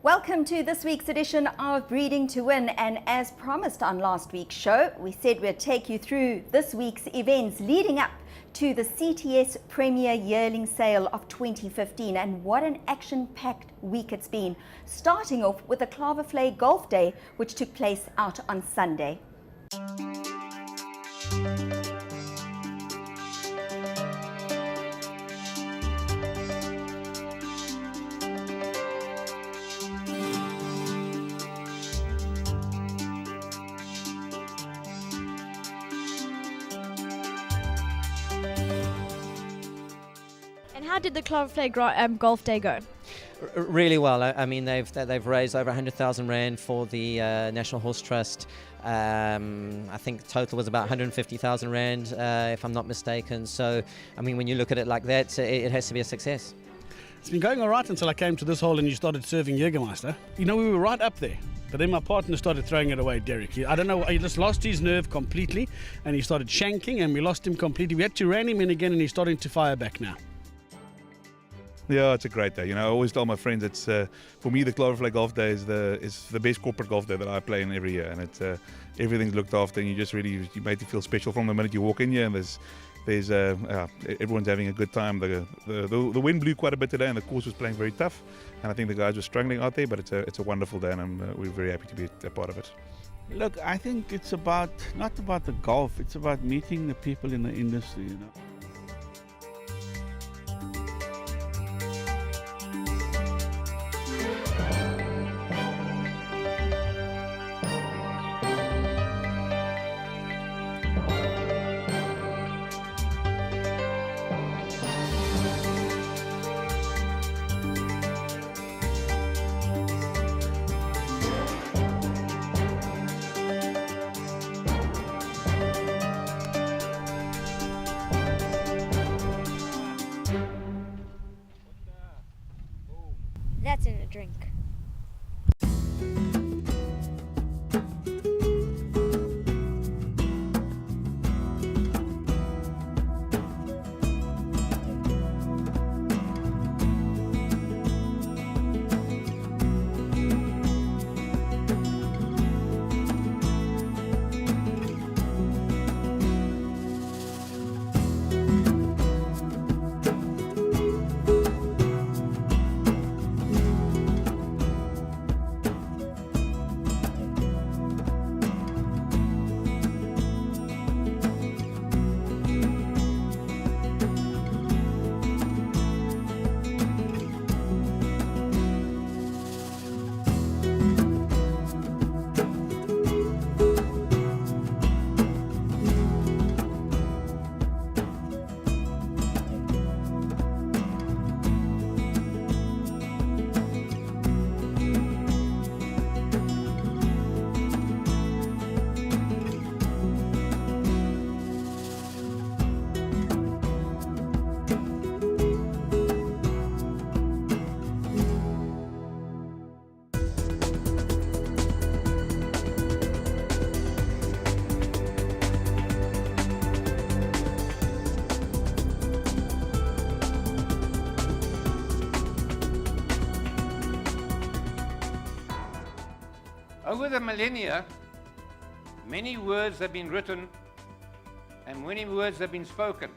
Welcome to this week's edition of Breeding to Win, and as promised on last week's show, we said we'd take you through this week's events leading up to the CTS Premier Yearling Sale of 2015, and what an action-packed week it's been, starting off with the Klavervlei Golf Day, which took place out on Sunday. And how did the Klavervlei Golf Day go? Really well. I mean, they've raised over 100,000 rand for the National Horse Trust. I think total was about 150,000 rand, if I'm not mistaken. So, I mean, when you look at it like that, it has to be a success. It's been going all right until I came to this hole and you started serving Jägermeister. You know, we were right up there. But then my partner started throwing it away, Derek. I don't know, he just lost his nerve completely and he started shanking and we lost him completely. We had to rein him in again and he's starting to fire back now. Yeah, it's a great day. You know, I always tell my friends it's for me the Klavervlei Golf Day is the best corporate golf day that I play in every year, and it's everything's looked after, and you make you feel special from the minute you walk in here. And there's everyone's having a good time. The wind blew quite a bit today, and the course was playing very tough, and I think the guys were struggling out there. But it's a wonderful day, and we're very happy to be a part of it. Look, I think it's not about the golf. It's about meeting the people in the industry. You know. That's in a drink. Over the millennia, many words have been written and many words have been spoken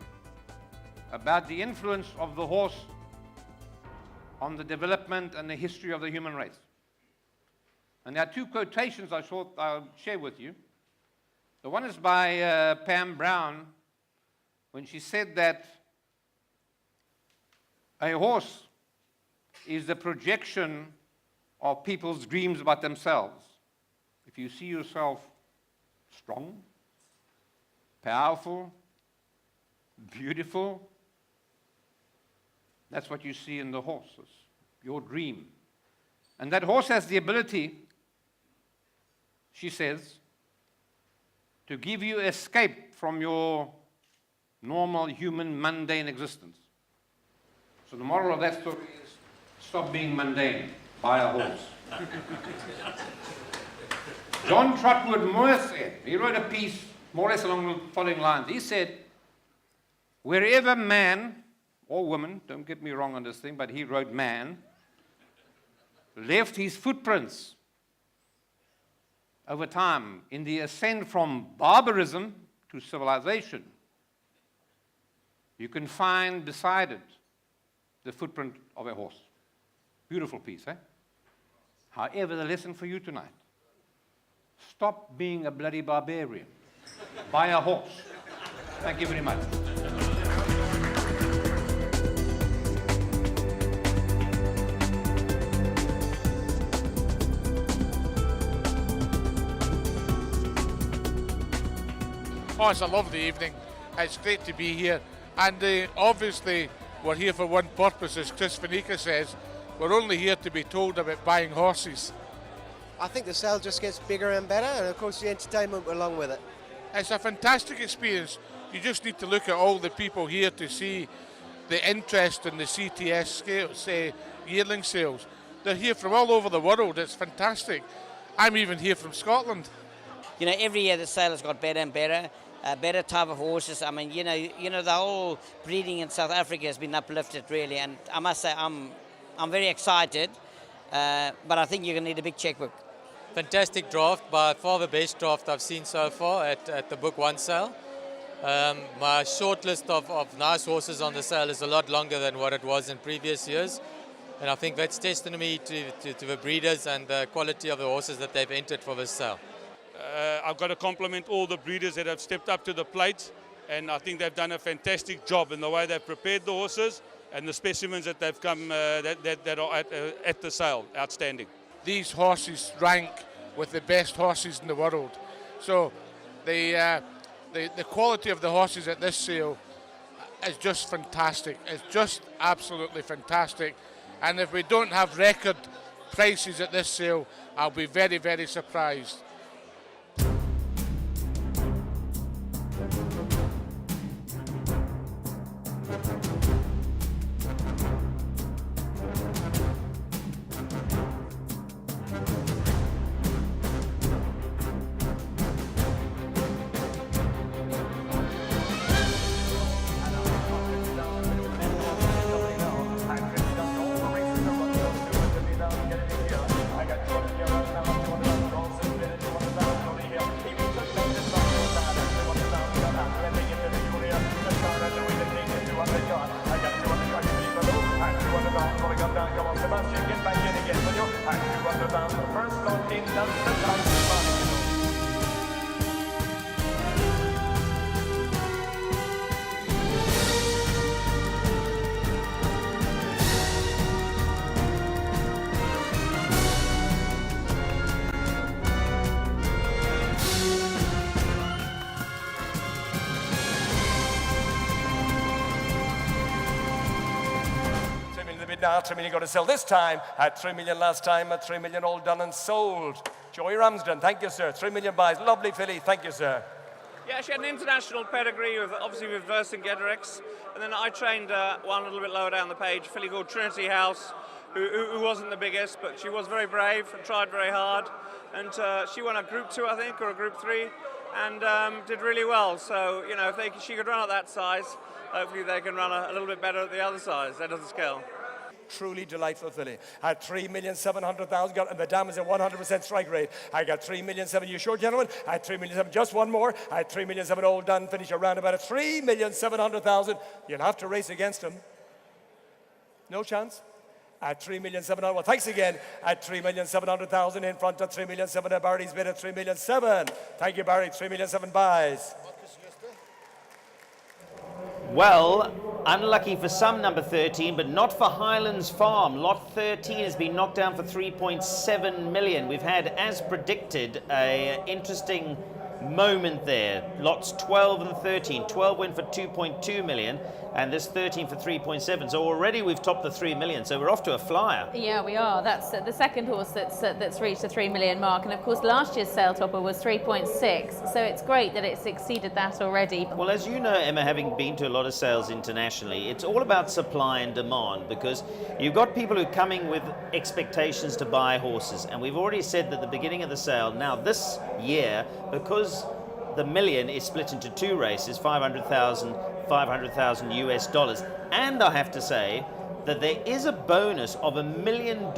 about the influence of the horse on the development and the history of the human race. And there are two quotations I thought I'll share with you. The one is by Pam Brown, when she said that a horse is the projection of people's dreams about themselves. If you see yourself strong, powerful, beautiful, that's what you see in the horses, your dream. And that horse has the ability, she says, to give you escape from your normal human mundane existence. So the moral of that story is stop being mundane, buy a horse. John Trotwood Moore said, he wrote a piece more or less along the following lines. He said, wherever man or woman, don't get me wrong on this thing, but he wrote man, left his footprints over time in the ascent from barbarism to civilization, you can find beside it the footprint of a horse. Beautiful piece, eh? However, the lesson for you tonight, stop being a bloody barbarian. Buy a horse. Thank you very much. Oh, it's a lovely evening. It's great to be here. And obviously, we're here for one purpose, as Chris Fanica says. We're only here to be told about buying horses. I think the sale just gets bigger and better, and of course the entertainment along with it. It's a fantastic experience. You just need to look at all the people here to see the interest in the CTS scales, yearling sales. They're here from all over the world. It's fantastic. I'm even here from Scotland. You know, every year the sale has got better and better. Better type of horses. I mean, you know, the whole breeding in South Africa has been uplifted really, and I must say I'm very excited. But I think you're going to need a big checkbook. Fantastic draft, by far the best draft I've seen so far at the Book One sale. My short list of nice horses on the sale is a lot longer than what it was in previous years, and I think that's testimony to the breeders and the quality of the horses that they've entered for this sale. I've got to compliment all the breeders that have stepped up to the plate, and I think they've done a fantastic job in the way they've prepared the horses and the specimens that they've come that are at the sale. Outstanding. These horses rank with the best horses in the world. So the quality of the horses at this sale is just fantastic. It's just absolutely fantastic. And if we don't have record prices at this sale, I'll be very, very surprised. Now 3 million got to sell this time at 3 million last time at 3 million all done and sold. Joey Ramsden, thank you, sir. 3 million buys, lovely filly, thank you, sir. Yeah, she had an international pedigree, obviously with Vercingetorix, and then I trained one a little bit lower down the page, a filly called Trinity House, who wasn't the biggest, but she was very brave and tried very hard, and she won a Group 2, I think, or a Group 3, and did really well. So, you know, if she could run at that size, hopefully they can run a little bit better at the other size, end of the scale. Truly delightful filly. At 3,700,000, and the dam is a 100% strike rate. I got 3,700,000. You sure, gentlemen? At 3,700,000, just one more. At 3,700,000, all done. Finish around about at 3,700,000. You'll have to race against him. No chance. At 3,700,000. Well, thanks again. At 3,700,000 in front of 3,700,000. Barry's bid at 3,700,000. Thank you, Barry. 3,700,000 buys. Well, unlucky for some, number 13, but not for Highlands Farm. Lot 13 has been knocked down for 3.7 million. We've had, as predicted, an interesting moment there. Lots 12 and 13. 12 went for 2.2 million, and this 13 for 3.7. So already we've topped the 3 million, so we're off to a flyer. Yeah, we are. That's the second horse that's reached the 3 million mark, and of course last year's sale topper was 3.6, so it's great that it's exceeded that already. Well, as you know, Emma, having been to a lot of sales internationally, it's all about supply and demand, because you've got people who are coming with expectations to buy horses, and we've already said that the beginning of the sale, now this year, because the million is split into two races, 500,000 US dollars. And I have to say that there is a bonus of $1 million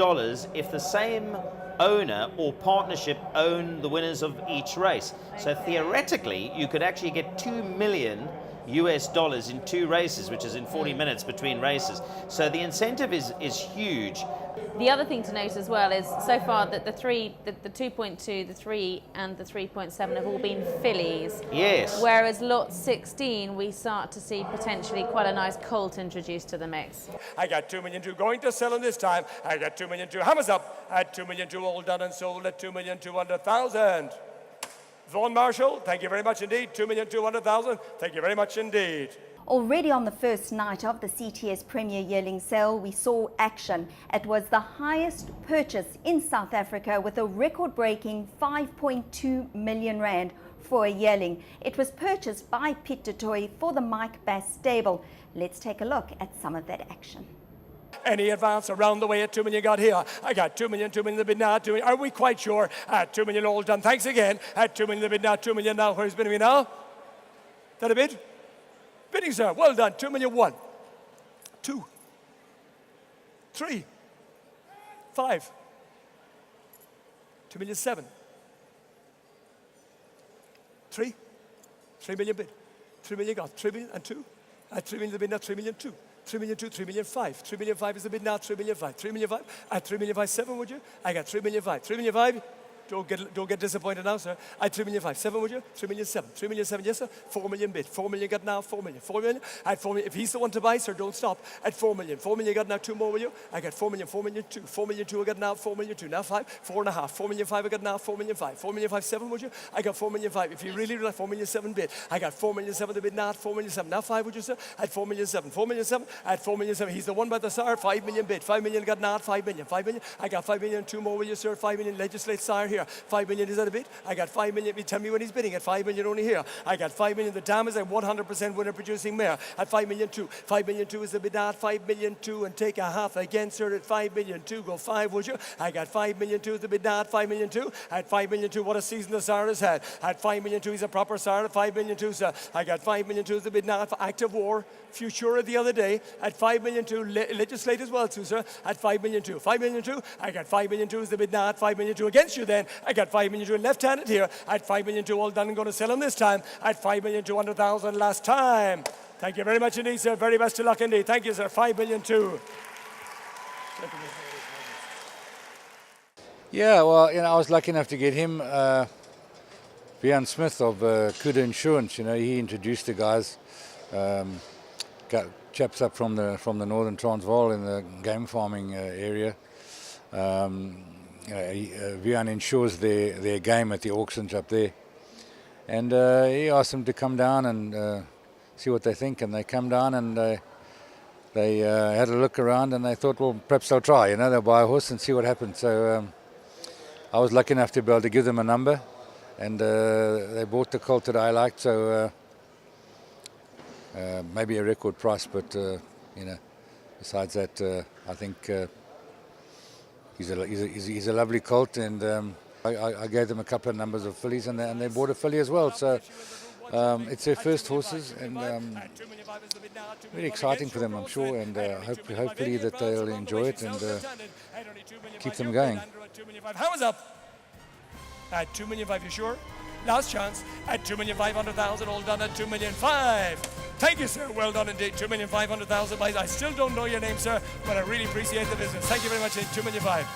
if the same owner or partnership own the winners of each race. So theoretically, you could actually get $2 million in 2 races, which is in 40 minutes between races. So the incentive is huge. The other thing to note as well is so far that the 2.2, the 3 and the 3.7 have all been fillies. Yes. Whereas lot 16, we start to see potentially quite a nice colt introduced to the mix. I got 2 million two going to sell in this time. I got 2 million two. Hammers up at 2 million two, all done and sold at 2,200,000. Vaughan Marshall, thank you very much indeed. 2,200,000. Thank you very much indeed. Already on the first night of the CTS Premier Yearling Sale, we saw action. It was the highest purchase in South Africa with a record-breaking 5.2 million rand for a yearling. It was purchased by Piet du Toit for the Mike Bass stable. Let's take a look at some of that action. Any advance around the way at 2 million got here. I got 2 million the bid now. 2 million. Are we quite sure? At 2 million all done. Thanks again. At 2 million the bid now. 2 million now. Where's bidding now? Is that a bid? Bidding, sir. Well done. 2 million 1, 2, 3, 5, 2 million 7, 3 million bid. 3 million got. 3 million and 2. At 3 million the bid now. 3 million 2. 3 million 2, 3 million 5. 3 million 5 is the bid now. 3 million 5. 3 million 5. At 3 million 5, 7 would you? I got 3 million 5. 3 million 5. Don't get disappointed now, sir. At 3 million 5. 7 would you? 3 million 7. 3 million 7, yes, sir. 4 million bid. 4 million got now. 4 million. 4 million. At 4 million. If he's the one to buy, sir, don't stop. At 4 million. 4 million got now. 2 more, will you? I got 4 million. 4 million 2. 4 million 2 I got now. 4 million 2. Now 5. 4.5. 4 million 5 I got now. 4 million 5. 4 million 5. 7 would you? I got 4 million 5. If you really like 4 million 7 bid. I got 4 million 7 to bid now. 4 million 7. Now 5 would you, sir? At 4 million 7. 4 million 7. At 4 million 7. He's the one by the sire. 5 million bid. 5 million got now. 5 million. 5 million. I got 5 million. 2 more, will you, sir? 5 million. Legislate sire here. 5 million is that a bid? I got 5 million. Tell me when he's bidding. At 5 million only here. I got 5 million. The dam is a 100% winner producing mare. At 5 million 2. 5 million 2 is the bid now. 5 million 2 and take a half again, sir. At 5 million 2. Go 5, would you? I got 5 million 2 is the bid now. At 5 million 2. At 5 million 2. What a season the sire has had. At 5 million 2. He's a proper sire. At 5 million 2, sir. I got 5 million 2 is the bid now. For active war. Futura the other day. At 5 million 2. Legislate as well, too, sir. At 5 million 2. 5 million 2. I got 5 million 2 is the bid now. At 5 million 2 against you then. I got 5 million 2 left-handed here. At 5 million 2 all done and going to sell him this time. At 5,200,000 last time. Thank you very much indeed, sir. Very best of luck indeed. Thank you, sir. 5 million 2. Yeah, well, I was lucky enough to get him, Bjorn Smith of Kuda Insurance. He introduced the guys, got chaps up from the northern Transvaal in the game farming area. Bjorn insures their game at the auctions up there. And he asked them to come down and see what they think. And they come down and they had a look around and they thought, well, perhaps they'll try. They'll buy a horse and see what happens. So I was lucky enough to be able to give them a number. And they bought the colt that I liked. So maybe a record price. But, besides that, I think he's a lovely colt. And I gave them a couple of numbers of fillies, and they bought a filly as well. So it's their first horses, and really exciting for them, I'm sure. And hopefully that they'll enjoy it and keep them going. How is up? At 2 million 5, you sure? Last chance at 2,500,000, all done at 2 million 5. Thank you, sir. Well done indeed. 2,500,000. I still don't know your name, sir, but I really appreciate the business. Thank you very much. 2 million 5.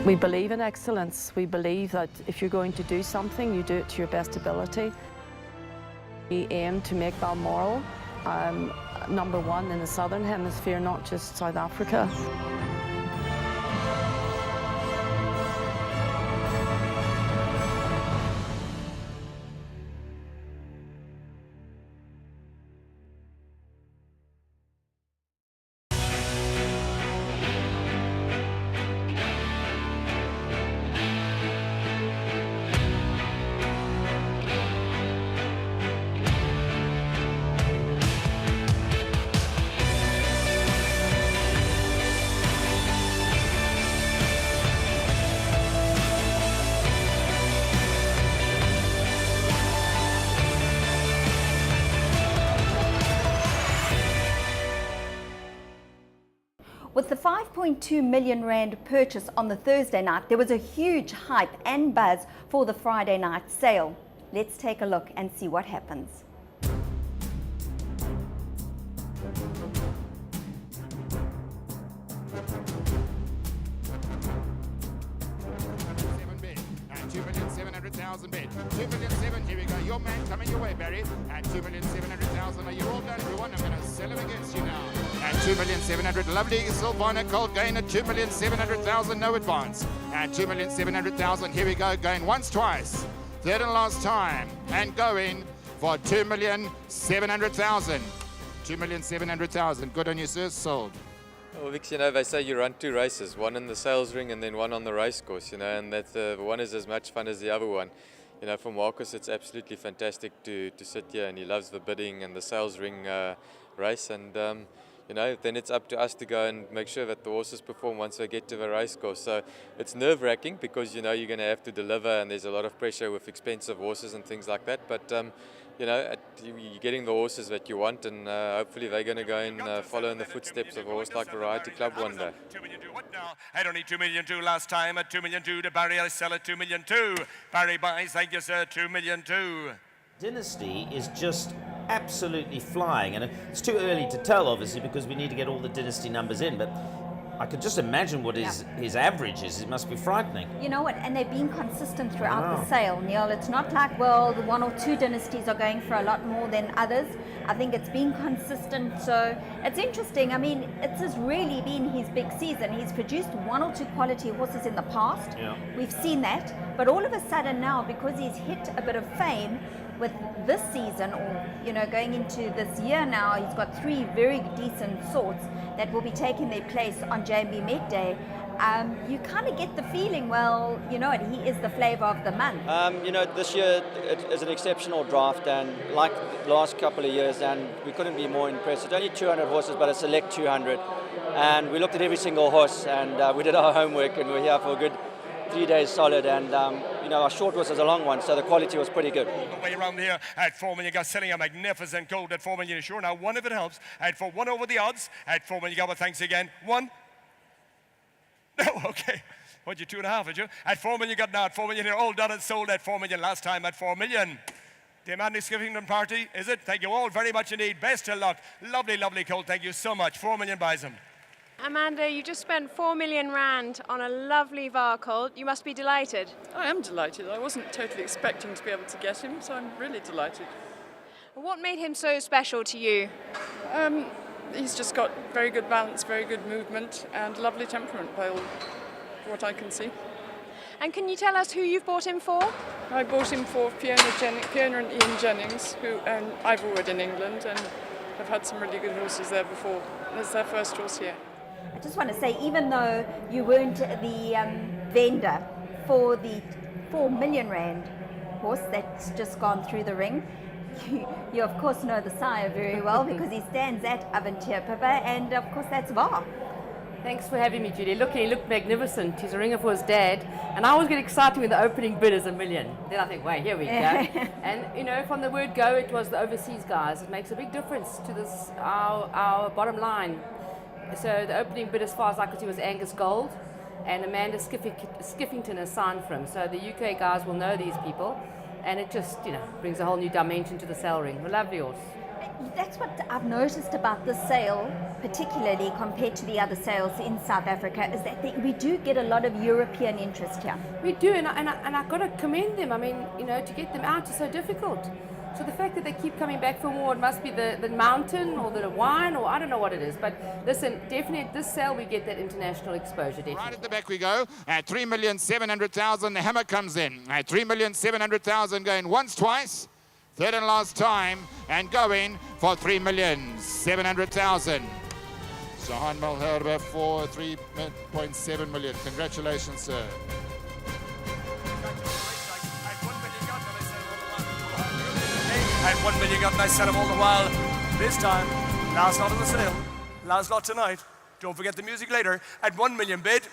We believe in excellence. We believe that if you're going to do something, you do it to your best ability. We aim to make Balmoral #1 in the Southern Hemisphere, not just South Africa. With the 5.2 million rand purchase on the Thursday night, there was a huge hype and buzz for the Friday night sale. Let's take a look and see what happens. And 2,700,000 bid. 2,700,000, here we go. Your man coming your way, Barry. And 2,700,000, are you all done, everyone? I'm going to sell him against you now. And 2,700,000, lovely Silvana Cold gain at 2,700,000, no advance. And 2,700,000, here we go, going once, twice. Third and last time. And going for 2,700,000. 2,700,000, good on you, sir, sold. Well, Vix, you know, they say you run 2 races, one in the sales ring and then one on the race course, you know, and that one is as much fun as the other one. You know, for Marcus, it's absolutely fantastic to sit here, and he loves the bidding and the sales ring race, and you know, then it's up to us to go and make sure that the horses perform once they get to the race course. So it's nerve-wracking because, you know, you're going to have to deliver, and there's a lot of pressure with expensive horses and things like that, but you know, you're getting the horses that you want, and hopefully they're going to go and follow in the footsteps of a horse like Variety Club one day. 2 million two. What now? I don't need 2 million two last time at 2 million two to Barry. I sell at 2 million two. Barry buys. Thank you, sir. 2 million two. Dynasty is just absolutely flying, and it's too early to tell, obviously, because we need to get all the Dynasty numbers in, but I could just imagine what his average is. It must be frightening. You know what, and they've been consistent throughout the sale, Neil. It's not like, well, the 1 or 2 dynasties are going for a lot more than others. I think it's been consistent, so it's interesting. I mean, it's just really been his big season. He's produced 1 or 2 quality horses in the past. Yeah. We've seen that, but all of a sudden now, because he's hit a bit of fame with this season, or, you know, going into this year now, he's got 3 very decent sorts that will be taking their place on JMB Med Day. You kind of get the feeling, well, you know what, he is the flavour of the month. You know, this year it is an exceptional draft, and like the last couple of years, and we couldn't be more impressed. It's only 200 horses, but a select 200. And we looked at every single horse, and we did our homework, and we're here for a good 3 days solid, and you know, our short horse is a long one, so the quality was pretty good. All the way around here at 4 million, you got selling a magnificent gold at 4 million. Sure, now 1 if it helps. At for 1 over the odds at 4 million. You got, well, thanks again. 1. No, okay. What, you 2.5, did you? At 4 million, you got now at 4 million here. All done and sold at 4 million last time at 4 million. The Amanda Skeffington party, is it? Thank you all very much indeed. Best of luck. Lovely, lovely colt. Thank you so much. 4 million buys them. Amanda, you just spent 4 million rand on a lovely VAR colt. You must be delighted. I am delighted. I wasn't totally expecting to be able to get him, so I'm really delighted. What made him so special to you? He's just got very good balance, very good movement, and lovely temperament by all what I can see. And can you tell us who you've bought him for? I bought him for Fiona and Ian Jennings, who I've already in England, and have had some really good horses there before. It's their first horse here. I just want to say, even though you weren't the vendor for the 4 million rand horse that's just gone through the ring, you of course know the sire very well because he stands at Aventure Pippa, and of course that's VAR. Thanks for having me, Julie. Look, he looked magnificent. He's a ringer for his dad, and I always get excited when the opening bid is $1 million. Then I think, wait, here we go. And you know, from the word go, it was the overseas guys. It makes a big difference to this our bottom line. So the opening bid, as far as I could see, was Angus Gold, and Amanda Skiffington has signed for him. So the UK guys will know these people, and it just, you know, brings a whole new dimension to the sale ring. A lovely horse. That's what I've noticed about this sale, particularly compared to the other sales in South Africa, is that we do get a lot of European interest here. We do, and I've got to commend them. I mean, you know, to get them out is so difficult. So the fact that they keep coming back for more, it must be the mountain or the wine, or I don't know what it is. But listen, definitely at this sale we get that international exposure, definitely. Right at the back we go. At 3,700,000, the hammer comes in. At 3,700,000 going once, twice. Third and last time, and going for 3,700,000. Zahan Malherbe for 3.7 million. Congratulations, sir. At 1 million got nice set up all the while. This time, last lot of the sale. Last lot tonight. Don't forget the music later. At 1 million bid.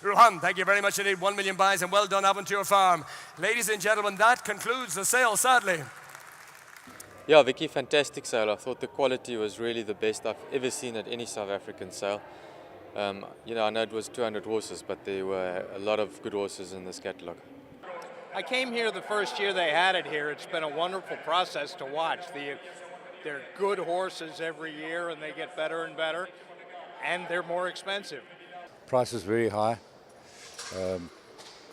Ruhan, thank you very much indeed. 1 million buys and well done, Aventure Farm. Ladies and gentlemen, that concludes the sale, sadly. Yeah, Vicky, fantastic sale. I thought the quality was really the best I've ever seen at any South African sale. You know, I know it was 200 horses, but there were a lot of good horses in this catalogue. I came here the first year they had it here. It's been a wonderful process to watch. They're good horses every year, and they get better and better, and they're more expensive. Price is very high. I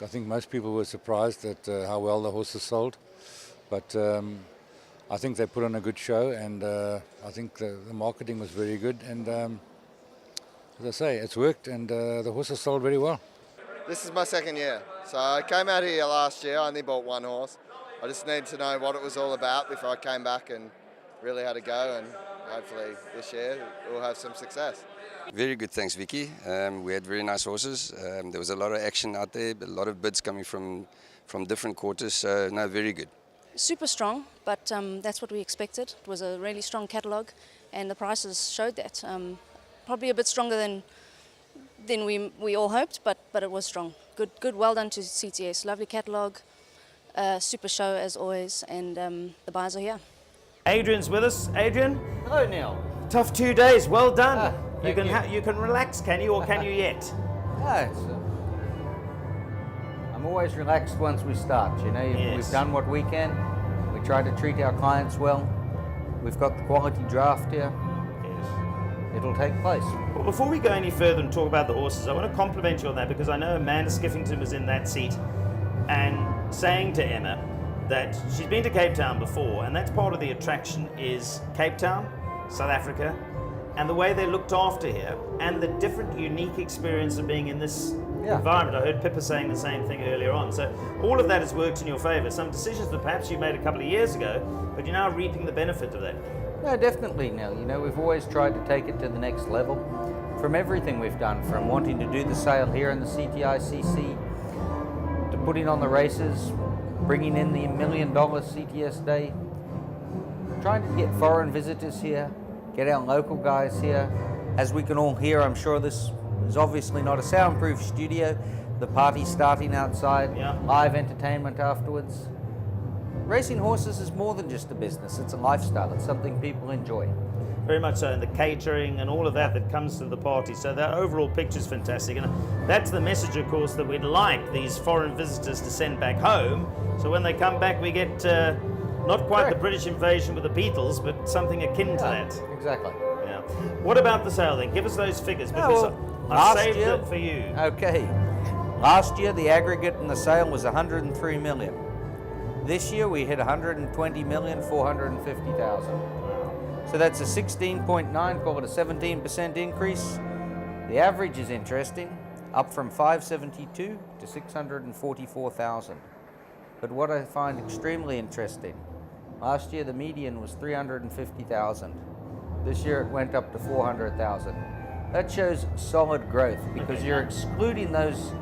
think most people were surprised at how well the horses sold, but I think they put on a good show, and I think the marketing was very good, and as I say, it's worked, and the horses sold very well. This is my second year, so I came out here last year. I only bought one horse. I just needed to know what it was all about before I came back and really had a go, and hopefully this year we'll have some success. Very good, thanks Vicky. We had very nice horses. There was a lot of action out there, a lot of bids coming from different quarters, so no, very good. Super strong, but that's what we expected. It was a really strong catalogue, and the prices showed that. Probably a bit stronger than we all hoped, but it was strong. Good, well done to CTS. Lovely catalogue, super show as always, and the buyers are here. Adrian's with us. Adrian? Hello, Neil. Tough 2 days, well done. Thank you. You can relax, can you, or can you yet? Yeah, I'm always relaxed once we start, you know. Yes. We've done what we can. We try to treat our clients well. We've got the quality draft here. It'll take place. Well, before we go any further and talk about the horses, I want to compliment you on that, because I know Amanda Skiffington was in that seat and saying to Emma that she's been to Cape Town before, and that's part of the attraction is Cape Town, South Africa, and the way they looked after here, and the different unique experience of being in this environment. I heard Pippa saying the same thing earlier on. So all of that has worked in your favour. Some decisions that perhaps you made a couple of years ago, but you're now reaping the benefit of that. No, definitely, Neil. You know, we've always tried to take it to the next level. From everything we've done, from wanting to do the sale here in the CTICC, to putting on the races, bringing in the $1 million CTS Day, trying to get foreign visitors here, get our local guys here. As we can all hear, I'm sure this is obviously not a soundproof studio. The party's starting outside, live entertainment afterwards. Racing horses is more than just a business, it's a lifestyle, it's something people enjoy. Very much so, and the catering and all of that comes to the party. So that overall picture is fantastic, and that's the message, of course, that we'd like these foreign visitors to send back home. So when they come back, we get not quite the British invasion with the Beatles, but something akin to that. Exactly. Yeah. What about the sale then? Give us those figures, because I saved it for you. Okay. Last year, the aggregate in the sale was 103 million. This year we hit 120,450,000. So that's a 16.9, call it a 17% increase. The average is interesting, up from 572 to 644,000. But what I find extremely interesting, last year the median was 350,000. This year it went up to 400,000. That shows solid growth because you're excluding those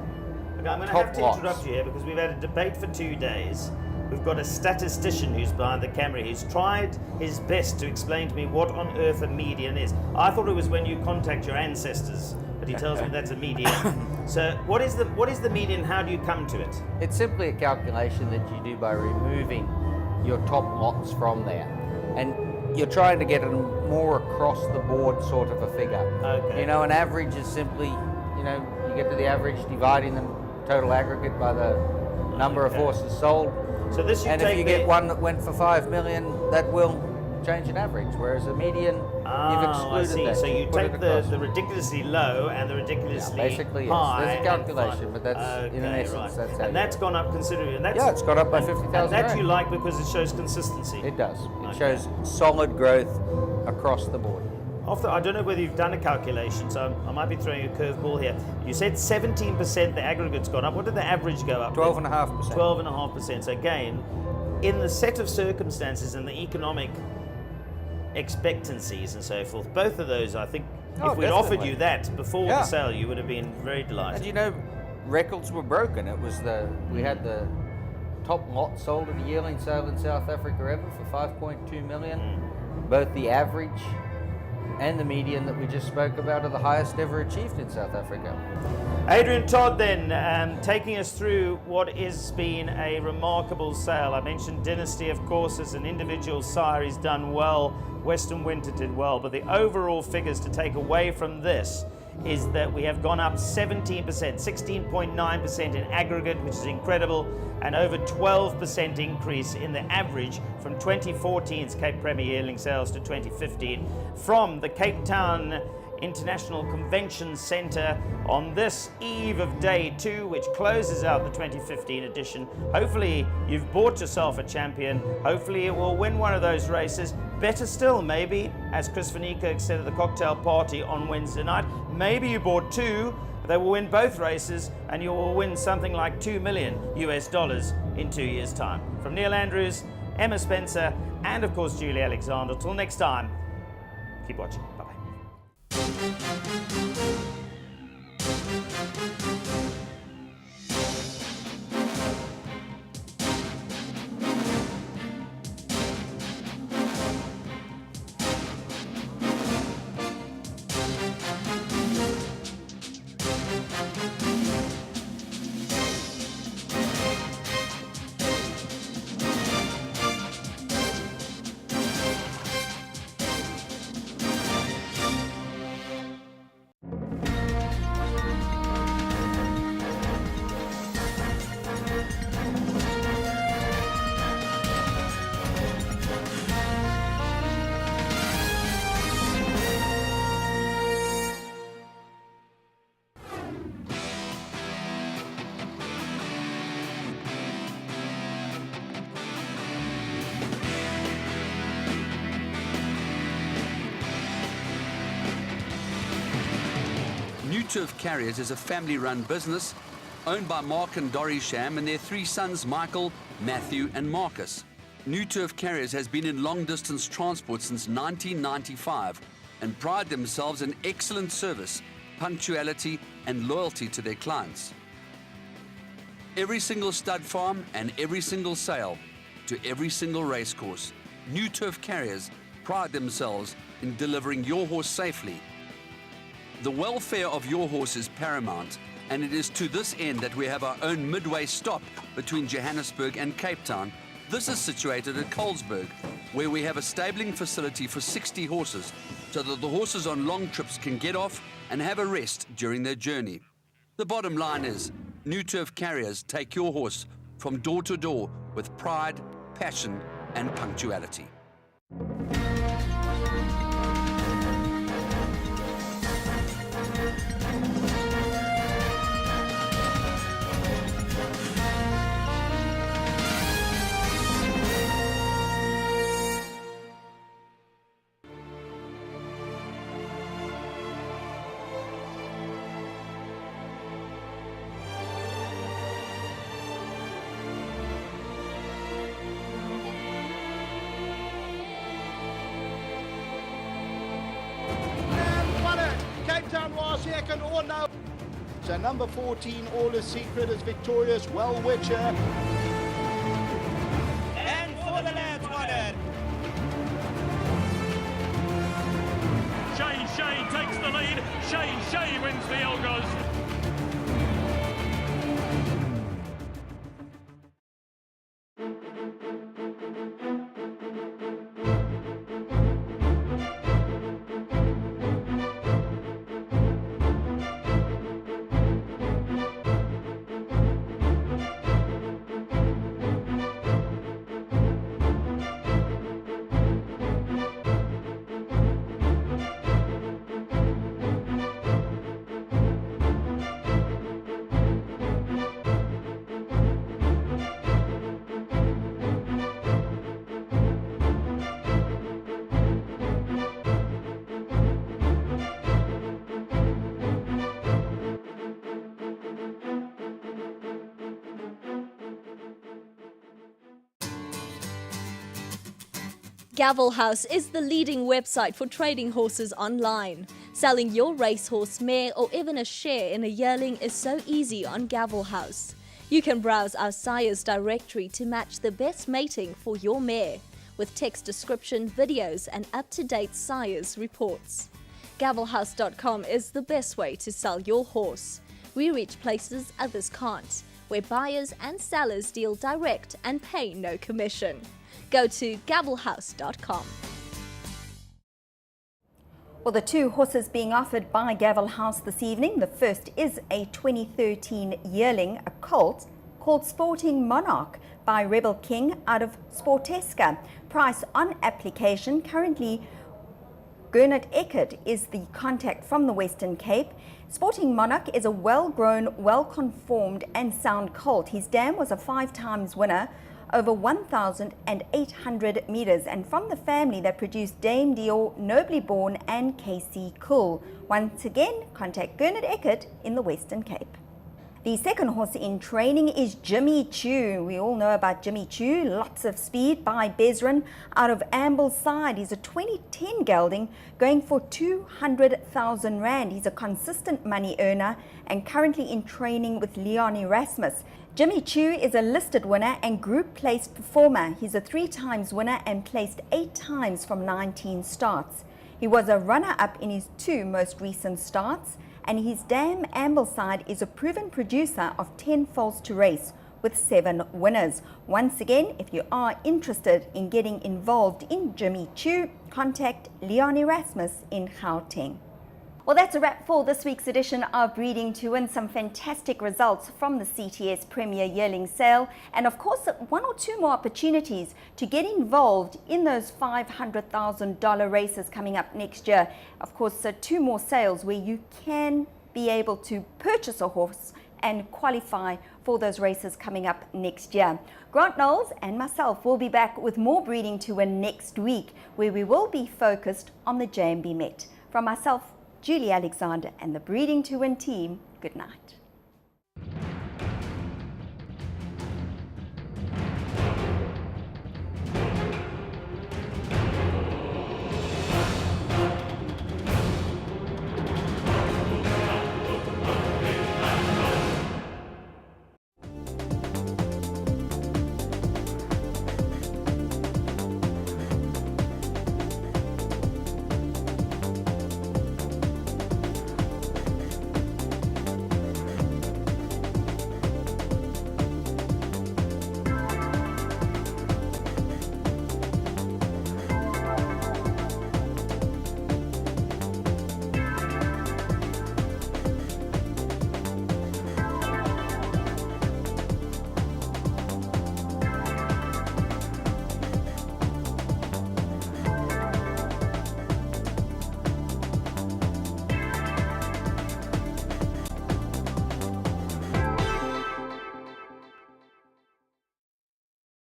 Okay, I'm going to top have to lots. interrupt you here because we've had a debate for 2 days. We've got a statistician who's behind the camera. He's tried his best to explain to me what on earth a median is. I thought it was when you contact your ancestors, but he tells me that's a median. So what is the median? How do you come to it? It's simply a calculation that you do by removing your top lots from there. And you're trying to get a more across the board sort of a figure. Okay. You know, an average is simply, you know, you get to the average dividing the total aggregate by the number of horses sold. So this and if you get one that went for 5 million, that will change in average, whereas a median, you've I excluded see. that. So you put take it the, across. the ridiculously low and the ridiculously basically, yes. high. There's a and calculation, fun. but that's, in essence, right. that's how And you that's do it. gone up considerably. And that's, Yeah, it's gone up by and- 50,000 And that rand. you like because it shows consistency. It does. It Okay. shows solid growth across the board. I don't know whether you've done a calculation, so I might be throwing a curveball here. You said 17% the aggregate's gone up. What did the average go up? 12.5%. 12.5%. So again, in the set of circumstances and the economic expectancies and so forth, both of those, I think, if we'd offered definitely. you that before Yeah. the sale, you would have been very delighted. And you know, records were broken. It was we had the top lot sold at a yearling sale in South Africa ever for 5.2 million. Both the average and the median that we just spoke about are the highest ever achieved in South Africa. Adrian Todd then, taking us through what has been a remarkable sale. I mentioned Dynasty, of course, as an individual sire, he's done well. Western Winter did well, but the overall figures to take away from this is that we have gone up 17%, 16.9% in aggregate, which is incredible, and over 12% increase in the average from 2014's Cape Premier Yearling sales to 2015 from the Cape Town International Convention Centre on this eve of day 2, which closes out the 2015 edition. Hopefully you've bought yourself a champion. Hopefully it will win one of those races. Better still, maybe, as Chris Van Niekerk said at the cocktail party on Wednesday night, maybe you bought 2, they will win both races and you will win something like $2 million in 2 years' time. From Neil Andrews, Emma Spencer, and of course Julie Alexander. Till next time, keep watching. Bye-bye. New Turf Carriers is a family-run business owned by Mark and Dory Sham and their 3 sons, Michael, Matthew and Marcus. New Turf Carriers has been in long-distance transport since 1995 and pride themselves in excellent service, punctuality and loyalty to their clients. Every single stud farm and every single sale to every single racecourse, New Turf Carriers pride themselves in delivering your horse safely. The welfare of your horse is paramount, and it is to this end that we have our own midway stop between Johannesburg and Cape Town. This is situated at Colesberg, where we have a stabling facility for 60 horses, so that the horses on long trips can get off and have a rest during their journey. The bottom line is, New Turf Carriers take your horse from door to door with pride, passion and punctuality. Cape Town was second or no. So number 14, All Is Secret, is victorious. Well Witcher. And for the lads, wanted. Shane takes the lead. Shane wins the Elgos. Gavel House is the leading website for trading horses online. Selling your racehorse, mare or even a share in a yearling is so easy on Gavel House. You can browse our sires directory to match the best mating for your mare, with text description, videos and up-to-date sires reports. Gavelhouse.com is the best way to sell your horse. We reach places others can't, where buyers and sellers deal direct and pay no commission. Go to gavelhouse.com. Well, the two horses being offered by Gavel House this evening. The first is a 2013 yearling, a colt, called Sporting Monarch by Rebel King out of Sportesca. Price on application. Currently, Gernot Eckert is the contact from the Western Cape. Sporting Monarch is a well-grown, well-conformed and sound colt. His dam was a 5 times winner over 1,800 meters, and from the family that produced Dame Dior, Nobly Born and KC Cool. Once again, contact Gernot Eckert in the Western Cape. The second horse in training is Jimmy Choo. We all know about Jimmy Choo, lots of speed by Bezran out of Ambleside. He's a 2010 gelding going for 200,000 Rand. He's a consistent money earner and currently in training with Leon Erasmus. Jimmy Choo is a listed winner and group placed performer. He's a 3 times winner and placed 8 times from 19 starts. He was a runner-up in his 2 most recent starts, and his dam Ambleside is a proven producer of 10 foals to race with 7 winners. Once again, if you are interested in getting involved in Jimmy Choo, contact Leon Erasmus in Gauteng. Well, that's a wrap for this week's edition of Breeding to Win. Some fantastic results from the CTS Premier Yearling Sale, and of course 1 or 2 more opportunities to get involved in those $500,000 races coming up next year. Of course, 2 more sales where you can be able to purchase a horse and qualify for those races coming up next year. Grant Knowles and myself will be back with more Breeding to Win next week, where we will be focused on the JMB Met. From myself, Julie Alexander and the Breeding to Win team, good night.